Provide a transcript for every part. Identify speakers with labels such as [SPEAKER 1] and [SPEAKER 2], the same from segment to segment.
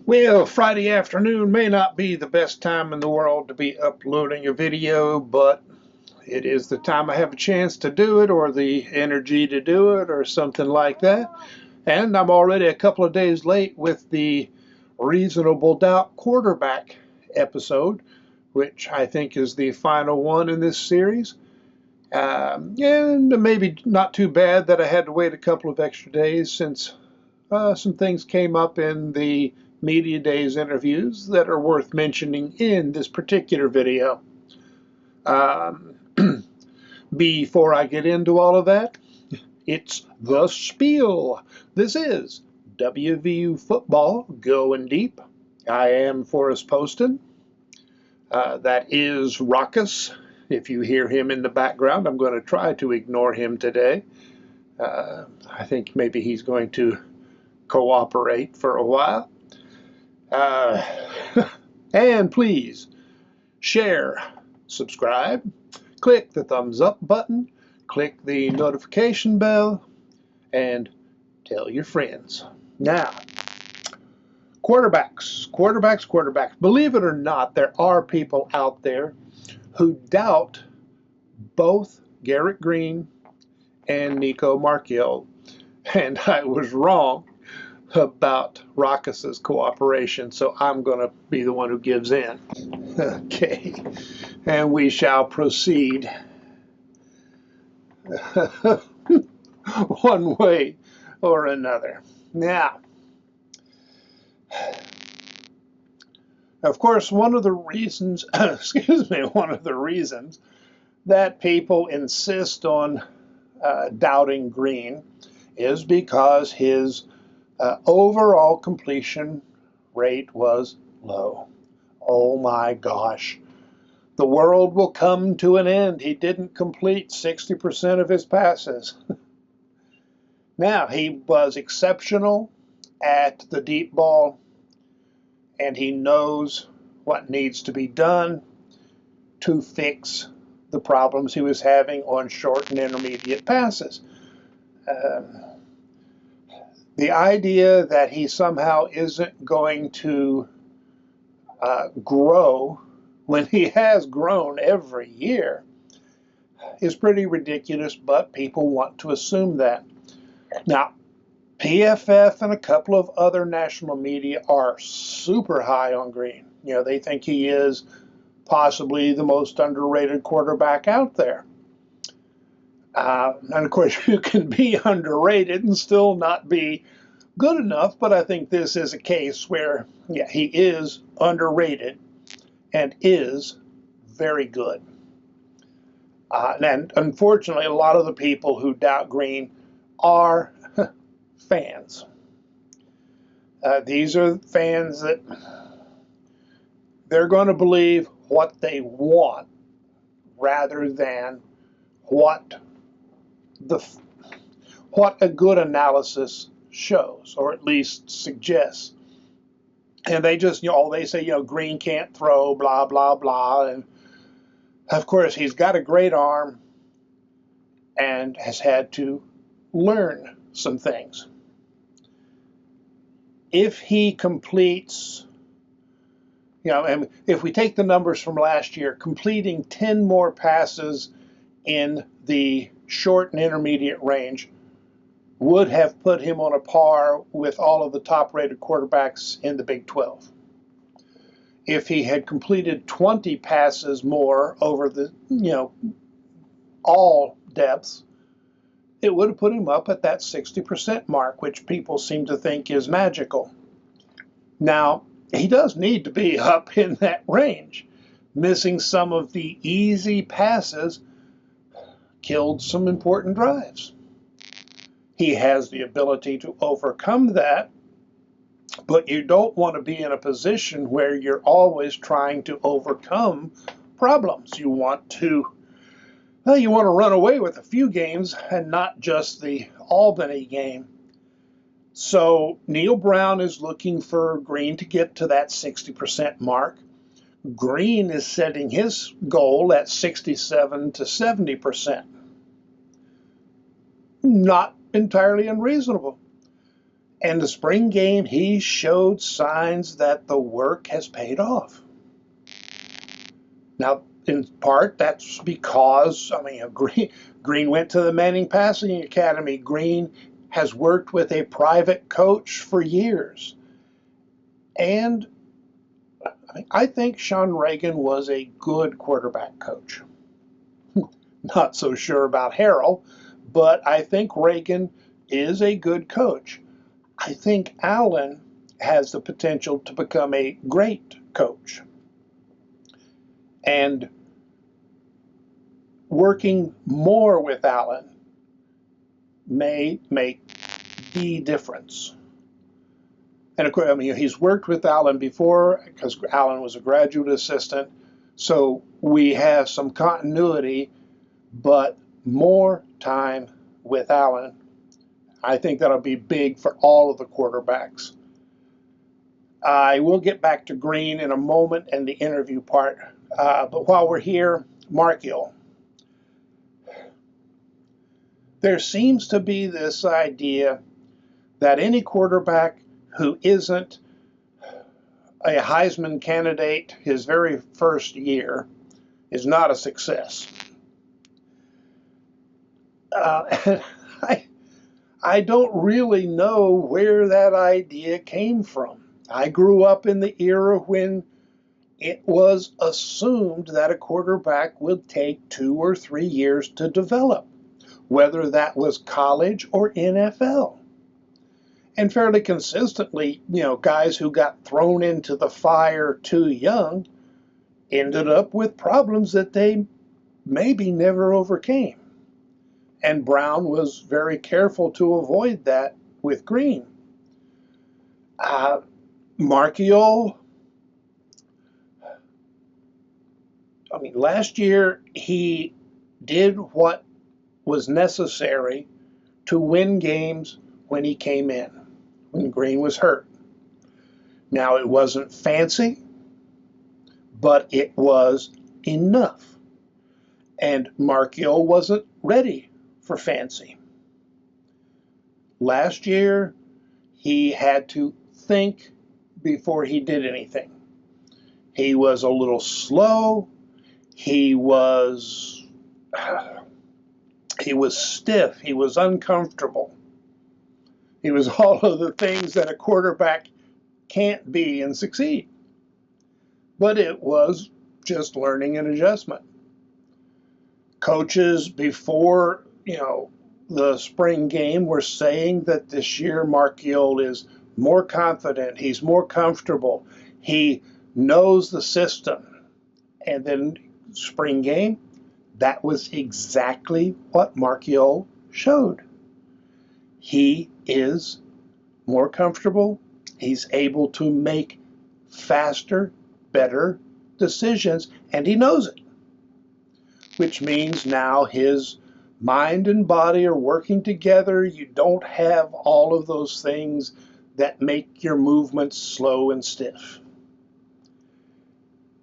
[SPEAKER 1] Well, Friday afternoon may not be the best time in the world to be uploading a video, but it is the time I have a chance to do it, or the energy to do it, or something like that. And I'm already a couple of days late with the Reasonable Doubt quarterback episode, which I think is the final one in this series. And maybe not too bad that I had to wait a couple of extra days since some things came up in the Media Days interviews that are worth mentioning in this particular video. Um, Before I get into all of that, it's the spiel. This is WVU football going deep. I am Forrest Poston. That is Raucous. If you hear him in the background, I'm going to try to ignore him today. I think maybe he's going to cooperate for a while. And please share, subscribe, click the thumbs up button, click the notification bell, and tell your friends. Now, quarterbacks. Believe it or not, there are people out there who doubt both Garrett Greene and Nicco Marchiol, and I was wrong about Raucous's cooperation, so I'm going to be the one who gives in. Okay, and we shall proceed one way or another. Now, of course, one of the reasons, one of the reasons that people insist on doubting Greene is because his overall completion rate was low. Oh my gosh. The world will come to an end. He didn't complete 60% of his passes. Now, he was exceptional at the deep ball, and he knows what needs to be done to fix the problems he was having on short and intermediate passes. The idea that he somehow isn't going to grow when he has grown every year is pretty ridiculous, but people want to assume that. Now, PFF and a couple of other national media are super high on Greene. You know, they think he is possibly the most underrated quarterback out there. And of course, you can be underrated and still not be good enough, but I think this is a case where, yeah, he is underrated and is very good. And unfortunately, a lot of the people who doubt Greene are fans. These are fans that they're going to believe what they want rather than what a good analysis shows, or at least suggests. And they just, they say, Greene can't throw, blah, blah, blah. And of course, he's got a great arm and has had to learn some things. If he completes, and if we take the numbers from last year, completing 10 more passes in the short and intermediate range would have put him on a par with all of the top-rated quarterbacks in the Big 12. If he had completed 20 passes more over the, all depths, it would have put him up at that 60% mark, which people seem to think is magical. Now, he does need to be up in that range. Missing some of the easy passes killed some important drives. He has the ability to overcome that, but you don't want to be in a position where you're always trying to overcome problems. You want to run away with a few games and not just the Albany game. So Neil Brown is looking for Greene to get to that 60% mark. Greene is setting his goal at 67 to 70%. Not entirely unreasonable. And the spring game, he showed signs that the work has paid off. Now, in part, that's because, Greene went to the Manning Passing Academy. Greene has worked with a private coach for years. And I think Sean Reagan was a good quarterback coach. Not so sure about Harrell, but I think Reagan is a good coach. I think Allen has the potential to become a great coach. And working more with Allen may make the difference. And of course, he's worked with Allen before because Allen was a graduate assistant, so we have some continuity, but more time with Allen. I think that'll be big for all of the quarterbacks. I will get back to Greene in a moment and the interview part, but while we're here, Marchiol. There seems to be this idea that any quarterback who isn't a Heisman candidate his very first year is not a success. I don't really know where that idea came from. I grew up in the era when it was assumed that a quarterback would take 2 or 3 years to develop, whether that was college or NFL. And fairly consistently, guys who got thrown into the fire too young ended up with problems that they maybe never overcame. And Brown was very careful to avoid that with Greene. Marchiol, last year he did what was necessary to win games when he came in, when Greene was hurt. Now, it wasn't fancy, but it was enough. And Marchiol wasn't ready for fancy. Last year, he had to think before he did anything. He was a little slow. He was stiff. He was uncomfortable. He was all of the things that a quarterback can't be and succeed. But it was just learning and adjustment. Coaches before, the spring game were saying that this year Marchiol is more confident. He's more comfortable. He knows the system. And then spring game, that was exactly what Marchiol showed. He is more comfortable. He's able to make faster, better decisions, and he knows it. Which means now his mind and body are working together. You don't have all of those things that make your movements slow and stiff.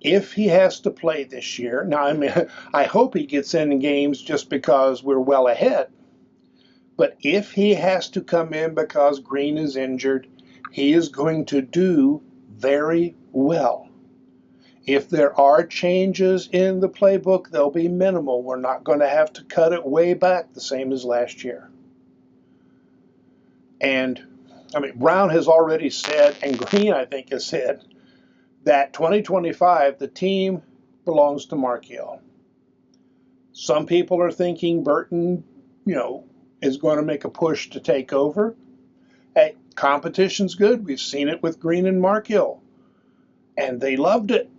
[SPEAKER 1] If he has to play this year, now I hope he gets in games just because we're well ahead. But if he has to come in because Greene is injured, he is going to do very well. If there are changes in the playbook, they'll be minimal. We're not going to have to cut it way back the same as last year. And, Brown has already said, and Greene, I think, has said, that 2025, the team belongs to Marchiol. Some people are thinking Burton, is going to make a push to take over. Hey, competition's good. We've seen it with Greene and Marchiol. And they loved it.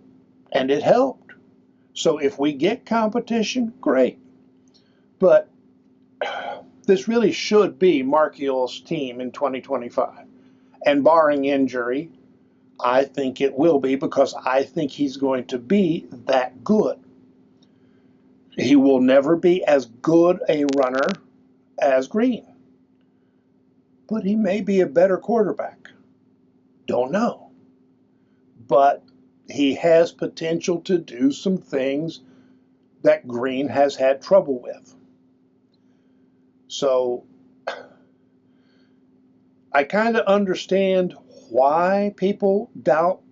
[SPEAKER 1] And it helped. So if we get competition, great. But this really should be Marchiol's team in 2025. And barring injury, I think it will be, because I think he's going to be that good. He will never be as good a runner as Greene. But he may be a better quarterback. Don't know. But he has potential to do some things that Greene has had trouble with. So I kind of understand why people doubt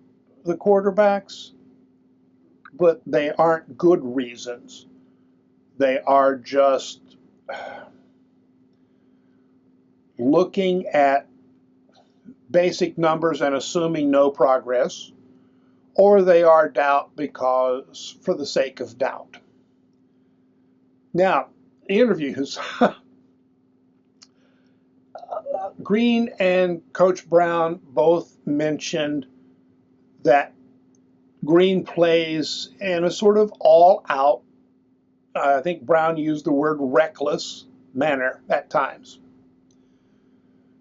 [SPEAKER 1] the quarterbacks, but they aren't good reasons. They are just looking at basic numbers and assuming no progress, or they are doubt because for the sake of doubt. Now, interviews. Greene and Coach Brown both mentioned that Greene plays in a sort of all-out, I think Brown used the word reckless manner at times.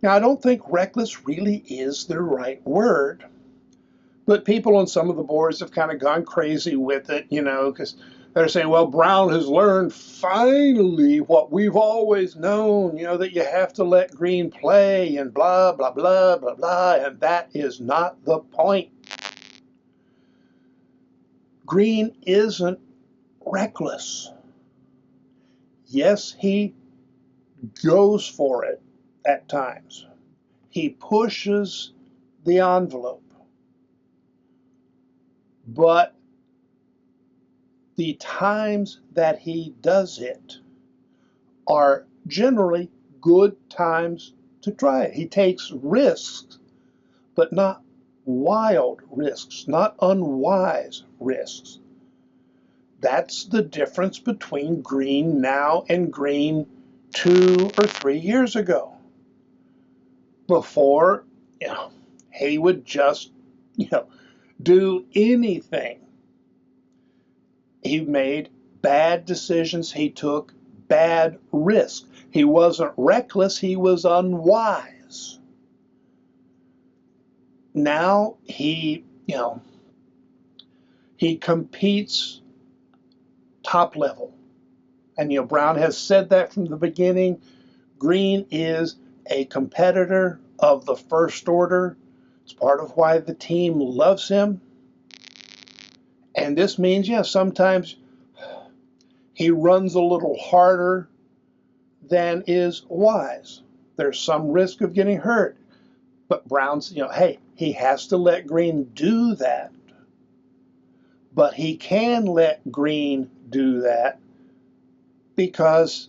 [SPEAKER 1] Now, I don't think reckless really is the right word, but people on some of the boards have kind of gone crazy with it, because they're saying, well, Brown has learned finally what we've always known, that you have to let Greene play and blah, blah, blah, blah, blah, and that is not the point. Greene isn't reckless. Yes, he goes for it at times. He pushes the envelope. But the times that he does it are generally good times to try it. He takes risks, but not wild risks, not unwise risks. That's the difference between Greene now and Greene 2 or 3 years ago. Before, he would just, do anything. He made bad decisions. He took bad risks. He wasn't reckless. He was unwise. Now he competes top level. And, Brown has said that from the beginning. Greene is a competitor of the first order. It's part of why the team loves him. And this means, sometimes he runs a little harder than is wise. There's some risk of getting hurt. But Brown's, hey, he has to let Greene do that. But he can let Greene do that because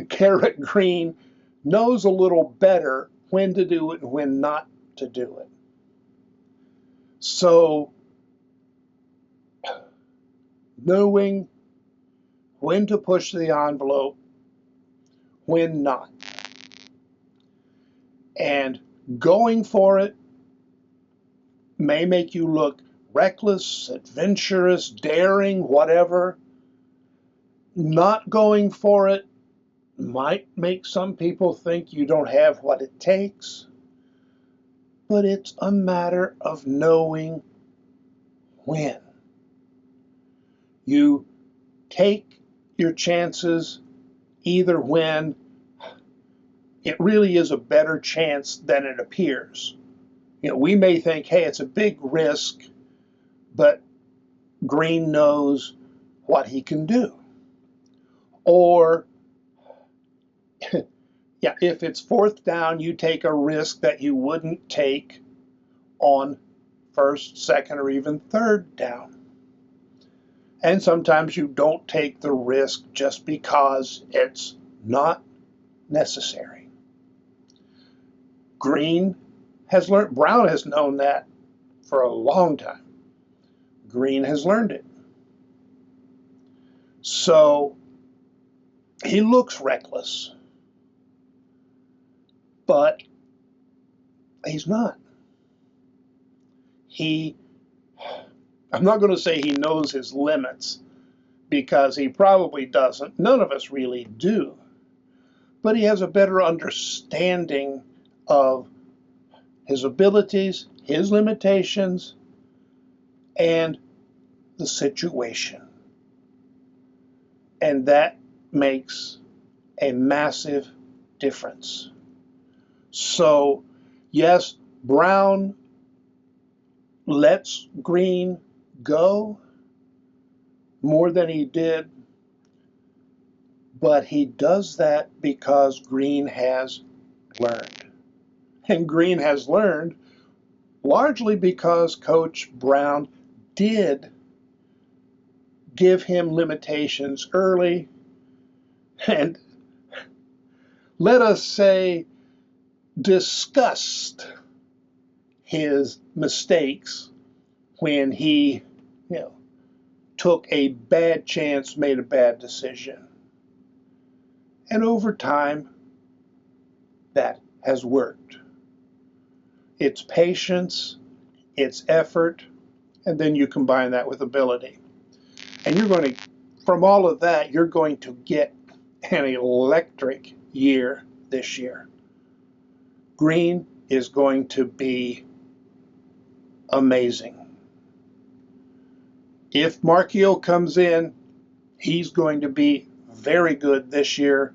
[SPEAKER 1] Garrett Greene knows a little better when to do it and when not to do it. So, knowing when to push the envelope, when not. And going for it may make you look reckless, adventurous, daring, whatever. Not going for it might make some people think you don't have what it takes. But it's a matter of knowing when. You take your chances either when it really is a better chance than it appears. We may think, hey, it's a big risk, but Greene knows what he can do. Or, if it's fourth down, you take a risk that you wouldn't take on first, second, or even third down. And sometimes you don't take the risk just because it's not necessary. Greene has learned, Brown has known that for a long time. Greene has learned it. So he looks reckless, but he's not. I'm not going to say he knows his limits, because he probably doesn't. None of us really do. But he has a better understanding of his abilities, his limitations, and the situation. And that makes a massive difference. So, yes, Brown lets Greene go more than he did, but he does that because Greene has learned. And Greene has learned, largely because Coach Brown did give him limitations early and, let us say, discussed his mistakes when he, took a bad chance, made a bad decision. And over time, that has worked. It's patience, it's effort, and then you combine that with ability. And you're going to, from all of that, you're going to get an electric year this year. Greene is going to be amazing. If Marchiol comes in, he's going to be very good this year.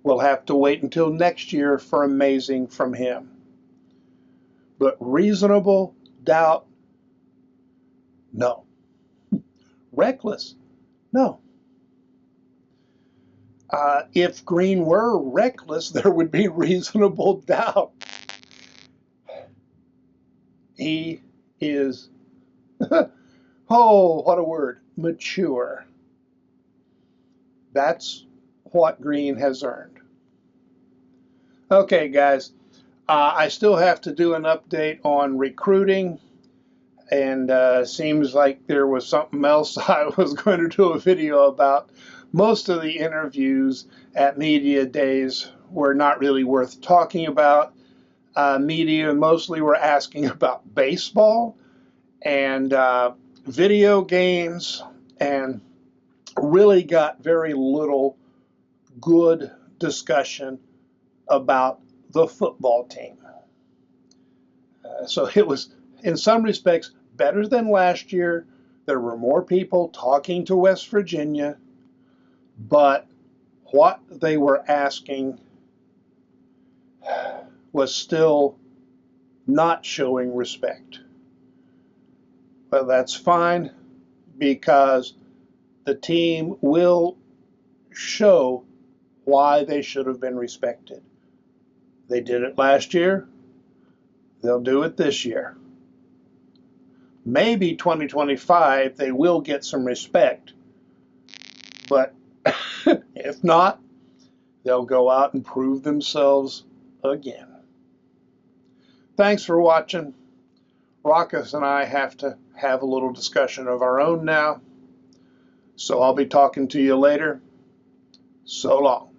[SPEAKER 1] We'll have to wait until next year for amazing from him. But reasonable doubt, no. Reckless, no. If Greene were reckless, there would be reasonable doubt. He is, oh, what a word, mature. That's what Greene has earned. Okay, guys, I still have to do an update on recruiting, and seems like there was something else I was going to do a video about. Most of the interviews at media days were not really worth talking about. Media mostly were asking about baseball and video games, and really got very little good discussion about the football team. So it was, in some respects, better than last year. There were more people talking to West Virginia, but what they were asking was still not showing respect. Well, that's fine, because the team will show why they should have been respected. They did it last year. They'll do it this year. Maybe 2025 they will get some respect, but if not, they'll go out and prove themselves again. Thanks for watching. Rockus and I have to have a little discussion of our own now, so I'll be talking to you later. So long.